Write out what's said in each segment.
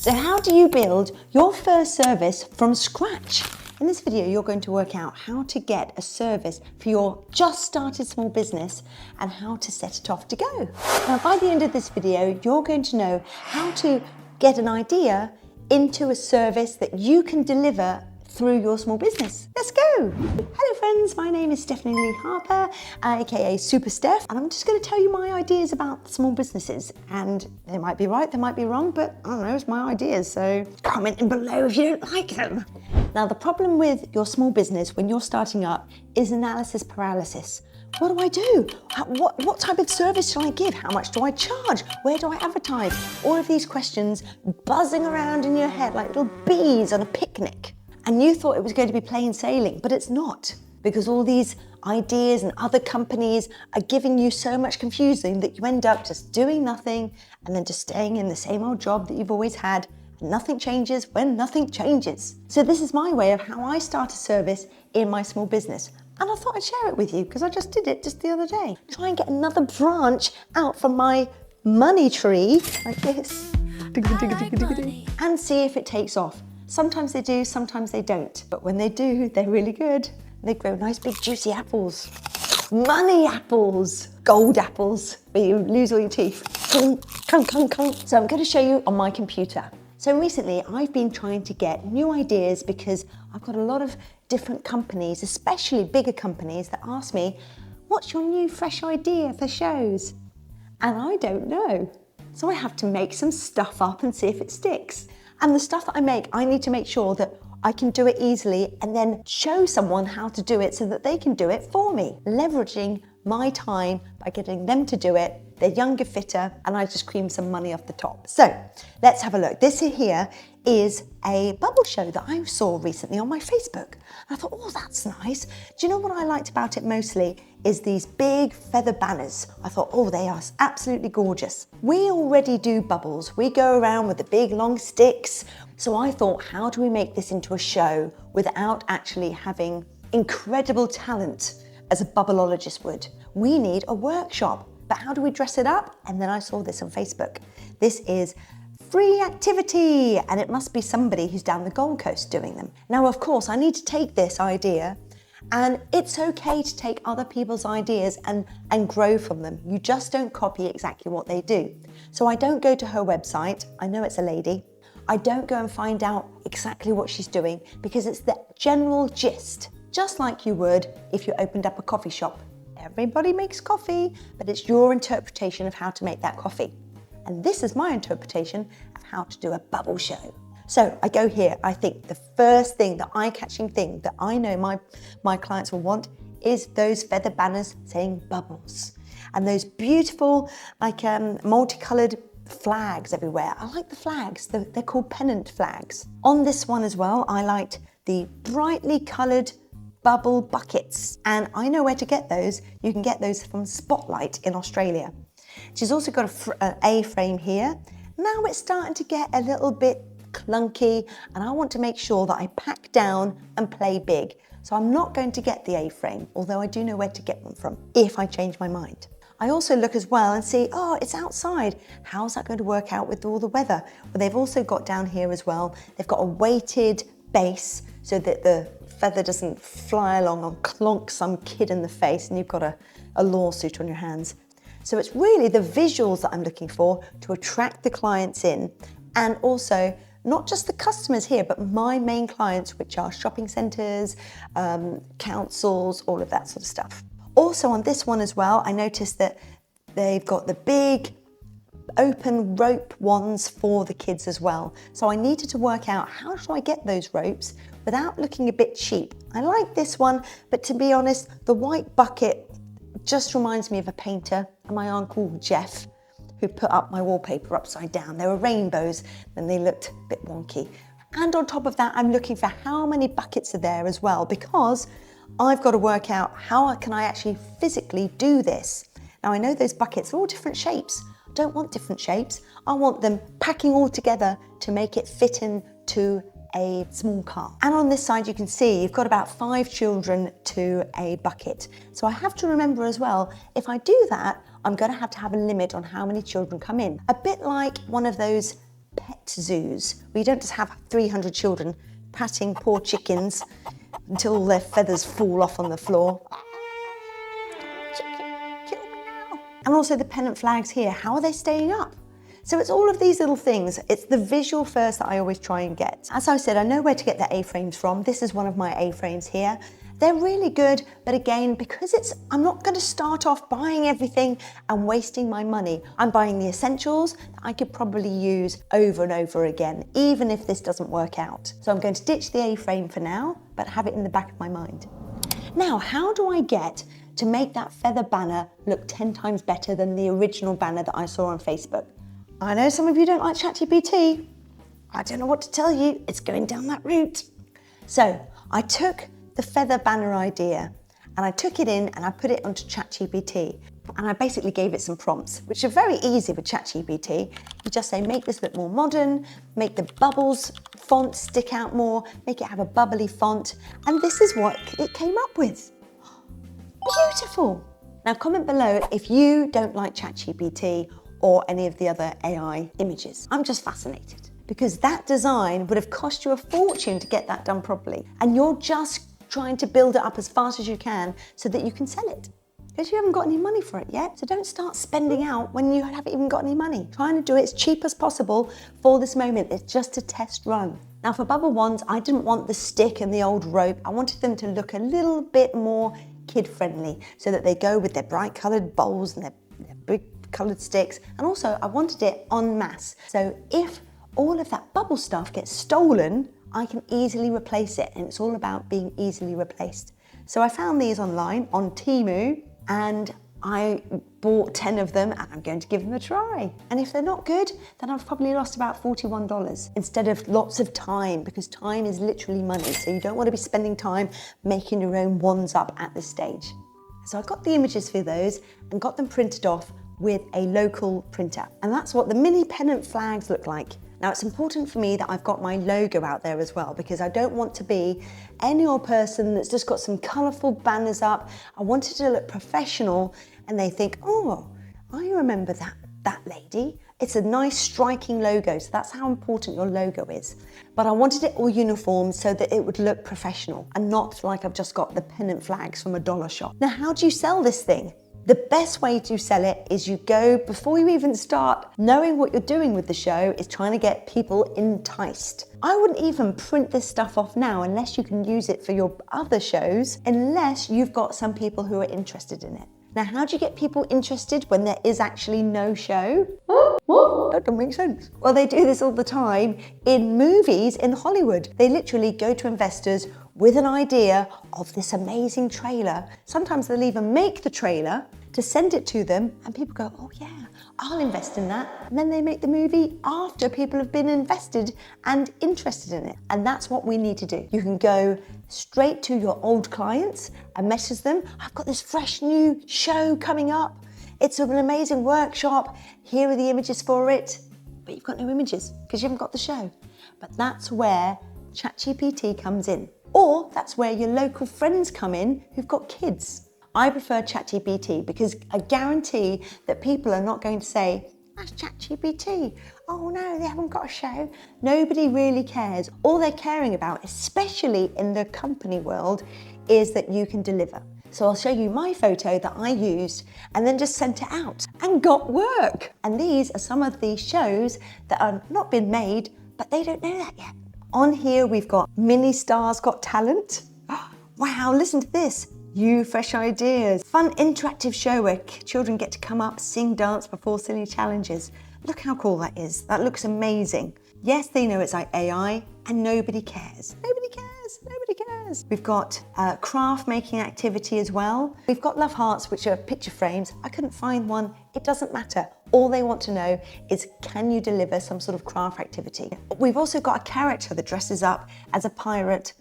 So how do you build your first service from scratch? In this video, you're going to work out how to get a service for your just started small business and how to set it off to go. Now, by the end of this video, you're going to know how to get an idea into a service that you can deliver through your small business. Let's go. Hello friends, my name is Stephanie Lee-Harper, aka Super Steph, and I'm just going to tell you my ideas about small businesses. And they might be right, they might be wrong, but I don't know, it's my ideas, so comment in below if you don't like them. Now, the problem with your small business when you're starting up is analysis paralysis. What do I do? What type of service shall I give? How much do I charge? Where do I advertise? All of these questions buzzing around in your head like little bees on a picnic. And you thought it was going to be plain sailing, but it's not, because all these ideas and other companies are giving you so much confusion that you end up just doing nothing and then just staying in the same old job that you've always had. And nothing changes when nothing changes. So this is my way of how I start a service in my small business. And I thought I'd share it with you because I just did it just the other day. Try and get another branch out from my money tree like this and see if it takes off. Sometimes they do, sometimes they don't. But when they do, they're really good. They grow nice big juicy apples. Money apples, gold apples, where you lose all your teeth. So I'm going to show you on my computer. So recently I've been trying to get new ideas because I've got a lot of different companies, especially bigger companies, that ask me, what's your new fresh idea for shows? And I don't know. So I have to make some stuff up and see if it sticks. And the stuff that I make, I need to make sure that I can do it easily and then show someone how to do it so that they can do it for me, leveraging my time by getting them to do it. They're younger, fitter, and I just cream some money off the top. So let's have a look. This here is a bubble show that I saw recently on my Facebook. And I thought, oh, that's nice. Do you know what I liked about it mostly is these big feather banners. I thought, oh, they are absolutely gorgeous. We already do bubbles. We go around with the big long sticks. So I thought, how do we make this into a show without actually having incredible talent as a bubbleologist would? We need a workshop. But how do we dress it up? And then I saw this on Facebook. This is free activity, and it must be somebody who's down the Gold Coast doing them. Now, of course, I need to take this idea, and it's okay to take other people's ideas and grow from them. You just don't copy exactly what they do. So I don't go to her website. I know it's a lady. I don't go and find out exactly what she's doing because it's the general gist, just like you would if you opened up a coffee shop. Everybody makes coffee, but it's your interpretation of how to make that coffee. And this is my interpretation of how to do a bubble show. So I go here. I think the first thing, the eye-catching thing that I know my clients will want is those feather banners saying bubbles. And those beautiful, like multicolored flags everywhere. I like the flags. They're called pennant flags. On this one as well, I liked the brightly colored bubble buckets, and I know where to get those. You can get those from Spotlight in Australia. She's also got an A-frame here. Now it's starting to get a little bit clunky, and I want to make sure that I pack down and play big. So I'm not going to get the A-frame, although I do know where to get one from if I change my mind. I also look as well and see, oh, it's outside. How's that going to work out with all the weather? Well, they've also got down here as well, they've got a weighted base so that the feather doesn't fly along and clonk some kid in the face and you've got a lawsuit on your hands. So it's really the visuals that I'm looking for to attract the clients in, and also not just the customers here, but my main clients, which are shopping centres, councils, all of that sort of stuff. Also on this one as well, I noticed that they've got the big open rope ones for the kids as well. So I needed to work out how do I get those ropes without looking a bit cheap. I like this one, but to be honest, the white bucket just reminds me of a painter and my uncle Jeff, who put up my wallpaper upside down. They were rainbows and they looked a bit wonky. And on top of that, I'm looking for how many buckets are there as well, because I've got to work out how can I actually physically do this. Now I know those buckets are all different shapes. I don't want different shapes. I want them packing all together to make it fit into a small car. And on this side you can see you've got about 5 children to a bucket. So I have to remember as well, if I do that, I'm going to have a limit on how many children come in. A bit like one of those pet zoos, where you don't just have 300 children patting poor chickens until all their feathers fall off on the floor. Chicken, kill me now. And also the pennant flags here, how are they staying up? So it's all of these little things. It's the visual first that I always try and get. As I said, I know where to get the A-frames from. This is one of my A-frames here. They're really good, but again, because I'm not going to start off buying everything and wasting my money. I'm buying the essentials that I could probably use over and over again, even if this doesn't work out. So I'm going to ditch the A-frame for now, but have it in the back of my mind. Now, how do I get to make that feather banner look 10 times better than the original banner that I saw on Facebook? I know some of you don't like ChatGPT. I don't know what to tell you. It's going down that route. So I took the feather banner idea and I took it in and I put it onto ChatGPT, and I basically gave it some prompts, which are very easy with ChatGPT. You just say, make this look more modern, make the bubbles font stick out more, make it have a bubbly font, and this is what it came up with. Beautiful. Now comment below if you don't like ChatGPT or any of the other AI images. I'm just fascinated because that design would have cost you a fortune to get that done properly, and you're just trying to build it up as fast as you can so that you can sell it, because you haven't got any money for it yet. So don't start spending out when you haven't even got any money. Trying to do it as cheap as possible for this moment. It's just a test run. Now for bubble wands, I didn't want the stick and the old rope. I wanted them to look a little bit more kid-friendly so that they go with their bright coloured bowls and their big coloured sticks. And also I wanted it en masse. So if all of that bubble stuff gets stolen, I can easily replace it, and it's all about being easily replaced. So I found these online on Temu, and I bought 10 of them, and I'm going to give them a try. And if they're not good, then I've probably lost about $41 instead of lots of time, because time is literally money. So you don't want to be spending time making your own wands up at this stage. So I got the images for those and got them printed off with a local printer. And that's what the mini pennant flags look like. Now it's important for me that I've got my logo out there as well, because I don't want to be any old person that's just got some colourful banners up. I want it to look professional and they think, oh, I remember that lady. It's a nice striking logo, so that's how important your logo is. But I wanted it all uniform so that it would look professional and not like I've just got the pennant flags from a dollar shop. Now, how do you sell this thing? The best way to sell it is you go, before you even start knowing what you're doing with the show, is trying to get people enticed. I wouldn't even print this stuff off now unless you can use it for your other shows, unless you've got some people who are interested in it. Now, how do you get people interested when there is actually no show? What? That doesn't make sense. Well, they do this all the time in movies in Hollywood. They literally go to investors with an idea of this amazing trailer. Sometimes they'll even make the trailer to send it to them, and people go, oh yeah, I'll invest in that. And then they make the movie after people have been invested and interested in it. And that's what we need to do. You can go straight to your old clients and message them. I've got this fresh new show coming up. It's an amazing workshop. Here are the images for it. But you've got no images because you haven't got the show. But that's where ChatGPT comes in. Or that's where your local friends come in who've got kids. I prefer ChatGPT because I guarantee that people are not going to say, that's ChatGPT. Oh no, they haven't got a show. Nobody really cares. All they're caring about, especially in the company world, is that you can deliver. So I'll show you my photo that I used and then just sent it out and got work. And these are some of the shows that are not been made, but they don't know that yet. On here, we've got Mini Stars Got Talent. Wow, listen to this. You Fresh Ideas. Fun interactive show where children get to come up, sing, dance before silly challenges. Look how cool that is. That looks amazing. Yes, they know it's like AI and nobody cares. Nobody cares, nobody cares. We've got craft making activity as well. We've got love hearts, which are picture frames. I couldn't find one. It doesn't matter. All they want to know is, can you deliver some sort of craft activity? We've also got a character that dresses up as a pirate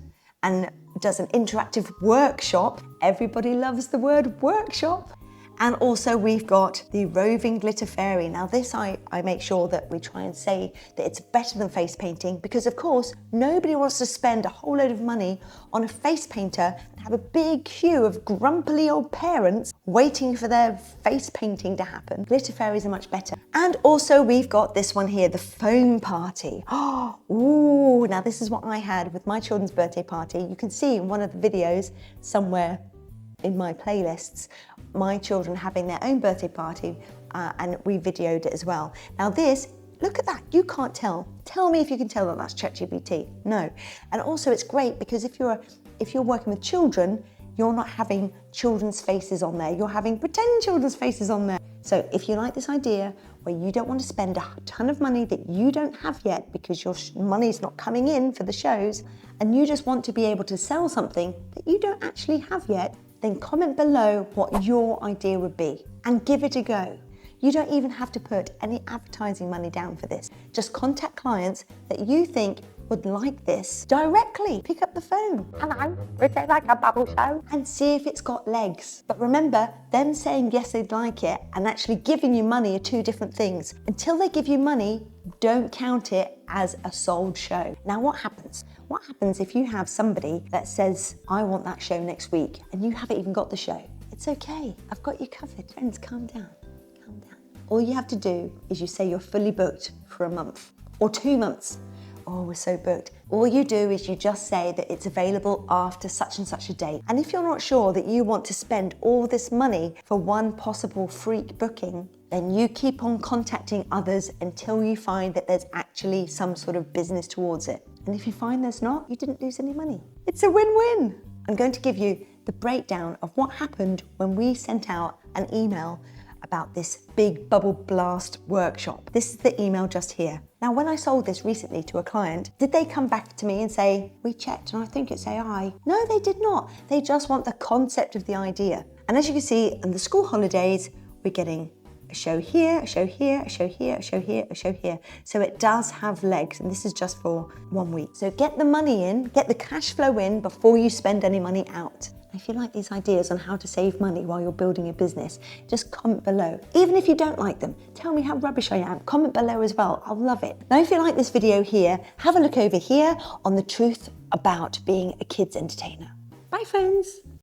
and does an interactive workshop. Everybody loves the word workshop. And also we've got the roving glitter fairy. Now this I make sure that we try and say that it's better than face painting, because of course nobody wants to spend a whole load of money on a face painter and have a big queue of grumpily old parents waiting for their face painting to happen. Glitter fairies are much better. And also we've got this one here, the foam party. Oh, ooh, now this is what I had with my children's birthday party. You can see in one of the videos somewhere in my playlists, my children having their own birthday party, and we videoed it as well. Now this, look at that, you can't tell. Tell me if you can tell that that's ChatGPT. No. And also it's great because if you're working with children, you're not having children's faces on there, you're having pretend children's faces on there. So if you like this idea where you don't want to spend a ton of money that you don't have yet because your money's not coming in for the shows, and you just want to be able to sell something that you don't actually have yet, then comment below what your idea would be and give it a go. You don't even have to put any advertising money down for this. Just contact clients that you think would like this directly. Pick up the phone. Hello, would they like a bubble show? And see if it's got legs. But remember, them saying yes they'd like it and actually giving you money are two different things. Until they give you money, don't count it as a sold show. Now what happens? What happens if you have somebody that says, I want that show next week, and you haven't even got the show? It's okay, I've got you covered. Friends, calm down, calm down. All you have to do is you say you're fully booked for a month or 2 months. Oh, we're so booked. All you do is you just say that it's available after such and such a date. And if you're not sure that you want to spend all this money for one possible freak booking, then you keep on contacting others until you find that there's actually some sort of business towards it. And if you find there's not, you didn't lose any money. It's a win-win. I'm going to give you the breakdown of what happened when we sent out an email about this big bubble blast workshop. This is the email just here. Now, when I sold this recently to a client, did they come back to me and say, we checked and I think it's AI? No, they did not. They just want the concept of the idea. And as you can see, in the school holidays, we're getting a show here, a show here, a show here, a show here, a show here. So it does have legs, and this is just for 1 week. So get the money in, get the cash flow in before you spend any money out. If you like these ideas on how to save money while you're building a business, just comment below. Even if you don't like them, tell me how rubbish I am. Comment below as well, I'll love it. Now, if you like this video here, have a look over here on the truth about being a kids entertainer. Bye, friends.